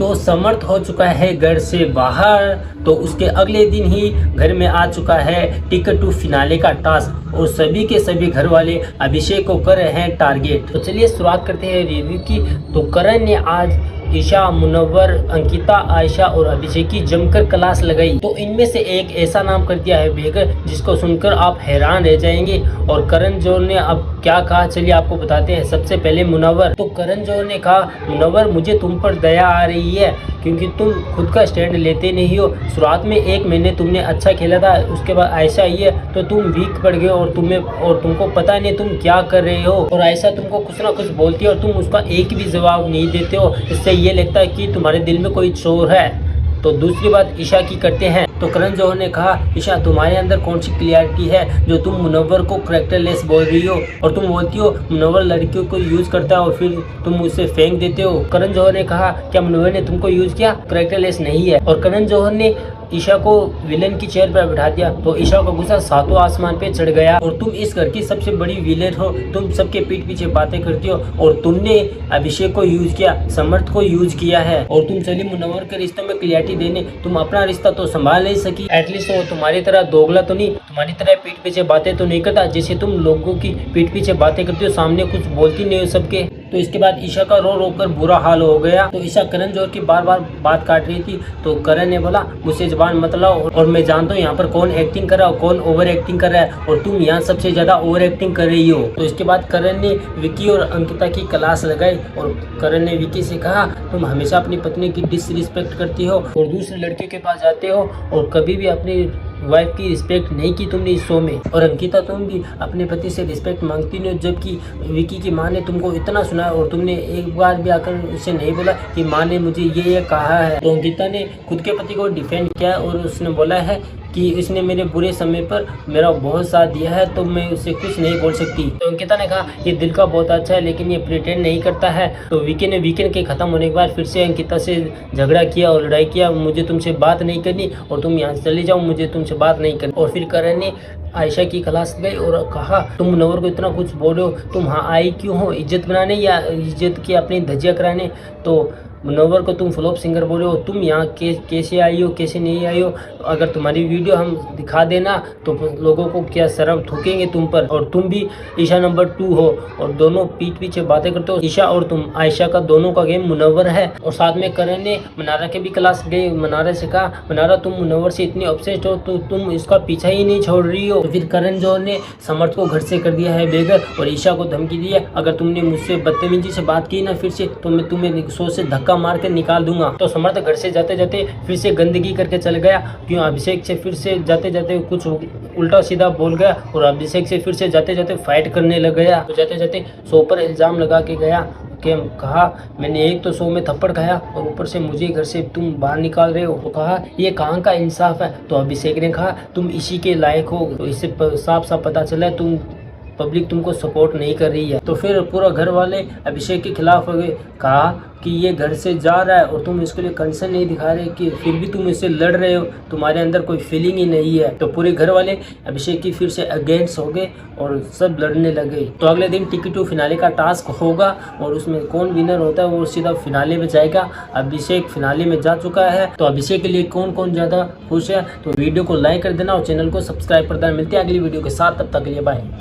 तो समर्थ हो चुका है घर से बाहर। तो उसके अगले दिन ही घर में आ चुका है टिकट टू फिनाले का टास्क और सभी के सभी घर वाले अभिषेक को कर रहे हैं टारगेट। तो चलिए शुरुआत करते हैं रिव्यू की। तो करण ने आज ईशा, मुनव्वर, अंकिता, आयशा और अभिषेक की जमकर क्लास लगाई। तो इनमें से एक ऐसा नाम कर दिया है बेगर जिसको सुनकर आप हैरान रह जाएंगे। और करण जौहर ने अब क्या कहा चलिए आपको बताते हैं। सबसे पहले मुनव्वर। तो करण जौहर ने कहा, मुनव्वर मुझे तुम पर दया आ रही है क्योंकि तुम खुद का स्टैंड लेते नहीं हो। शुरुआत में 1 महीने तुमने अच्छा खेला था, उसके बाद आयशा आई है तो तुम वीक पड़ गए और तुमको पता नहीं तुम क्या कर रहे हो। और आयशा तुमको कुछ ना कुछ बोलती है और तुम उसका एक भी जवाब नहीं देते हो। इससे ये लगता है कि तुम्हारे दिल में कोई चोर है। तो दूसरी बात ईशा की करते हैं। तो करण जौहर ने कहा, ईशा तुम्हारे अंदर कौन सी क्लियरिटी है जो तुम मुनव्वर को करैक्टरलेस बोल रही हो और तुम बोलती हो मुनव्वर लड़कियों को यूज करता है और फिर तुम उसे फेंक देते हो। करण जौहर ने कहा, क्या मुनव्वर ने तुमको यूज किया? करैक्टरलेस नहीं है। और करण जौहर ने ईशा को विलेन की चेयर पर बैठा दिया तो ईशा का गुस्सा सातों आसमान पे चढ़ गया। और तुम इस घर की सबसे बड़ी विलेन हो, तुम सबके पीठ पीछे बातें करती हो और तुमने अभिषेक को यूज किया, समर्थ को यूज किया है और तुम चली मुनव्वर के रिश्तों में क्लियरिटी देने। तुम अपना रिश्ता तो संभाल नहीं सकी। एटलीस्ट वो तुम्हारी तरह दोगला तो नहीं, तुम्हारी तरह पीठ पीछे बातें तो नहीं करता जैसे तुम लोगों की पीठ पीछे बातें करती हो, सामने कुछ बोलती नहीं हो सबके। तो इसके बाद ईशा का रो रो कर बुरा हाल हो गया। तो ईशा करण जौहर की बार बार बात काट रही थी तो करण ने बोला, मुझसे जबान मत लाओ और मैं जानता हूँ यहाँ पर कौन एक्टिंग कर रहा है, कौन ओवर एक्टिंग कर रहा है और तुम यहाँ सबसे ज्यादा ओवर एक्टिंग कर रही हो। तो इसके बाद करण ने विकी और अंकिता की क्लास लगाई और करण ने विकी से कहा, तुम हमेशा अपनी पत्नी की डिसरिस्पेक्ट करती हो और दूसरे लड़के के पास जाते हो और कभी भी अपनी वाइफ की रिस्पेक्ट नहीं की तुमने इस शो में। और अंकिता तुम भी अपने पति से रिस्पेक्ट मांगती नहीं हो, जबकि विकी की माँ ने तुमको इतना सुना और तुमने एक बार भी आकर उसे नहीं बोला कि माँ ने मुझे ये कहा है। तो अंकिता ने खुद के पति को डिफेंड किया और उसने बोला है कि इसने मेरे बुरे समय पर मेरा बहुत साथ दिया है तो मैं उससे कुछ नहीं बोल सकती। तो अंकिता ने कहा, ये दिल का बहुत अच्छा है लेकिन ये प्रिटेंड नहीं करता है। तो विकी ने वीकेंड के खत्म होने के बाद फिर से अंकिता से झगड़ा किया और लड़ाई किया, मुझे तुमसे बात नहीं करनी और तुम यहाँ से चले जाओ, मुझे तुमसे बात नहीं करनी। और फिर करण ने आयशा की क्लास गई और कहा, तुम मुनव्वर को इतना कुछ बोल रहे हो, तुम हाँ आई क्यों हो, इज्जत बनाने या इज्जत की अपनी धज्जियाँ कराने? तो मुनव्वर को तुम फ्लॉप सिंगर बोले हो, तुम यहाँ कैसे आई हो, कैसे नहीं आई हो? अगर तुम्हारी वीडियो हम दिखा देना तो लोगों को क्या शर्म थूकेंगे तुम पर। और तुम भी ईशा नंबर 2 हो और दोनों पीठ पीछे बातें करते हो। ईशा और तुम, आयशा का दोनों का गेम मुनव्वर है। और साथ में करण ने मनारा के भी क्लास गए। मनारा से कहा, मनारा तुम मुनव्वर से इतनी ऑब्सेस्ड हो तो तुम इसका पीछा ही नहीं छोड़ रही हो। तो फिर करण जौहर ने समर्थ को घर से कर दिया है बेघर और ईशा को धमकी दी है, अगर तुमने मुझसे बदतमीजी से बात की ना फिर से तो मैं तुम्हें शो से धक्का मार के निकाल दूंगा। तो समर्थ घर से जाते जाते फिर से गंदगी करके चल गया। क्यों? अभिषेक से फिर से जाते जाते कुछ उल्टा सीधा बोल गया और अभिषेक से फिर से जाते जाते फाइट करने लग गया। तो जाते जाते शो पर इल्जाम लगा के गया कि कहा, मैंने एक तो शो में थप्पड़ खाया और ऊपर से मुझे घर से तुम बाहर निकाल रहे हो। तो कहा, ये कहाँ का इंसाफ है? तो अभिषेक ने कहा, तुम इसी के लायक हो। तो इससे साफ साफ पता चला है तुम पब्लिक तुमको सपोर्ट नहीं कर रही है। तो फिर पूरा घर वाले अभिषेक के खिलाफ हो गए। कहा कि ये घर से जा रहा है और तुम इसके लिए कंसर्न नहीं दिखा रहे कि फिर भी तुम इससे लड़ रहे हो, तुम्हारे अंदर कोई फीलिंग ही नहीं है। तो पूरे घर वाले अभिषेक की फिर से अगेंस्ट हो गए और सब लड़ने लगे। तो अगले दिन टिकट टू फिनाले का टास्क होगा और उसमें कौन विनर होता है वो सीधा फिनाले में जाएगा। अभिषेक फिनाले में जा चुका है। तो अभिषेक के लिए कौन कौन ज्यादा खुश है? तो वीडियो को लाइक कर देना और चैनल को सब्सक्राइब कर देना। मिलते हैं अगली वीडियो के साथ, तब तक के लिए बाय।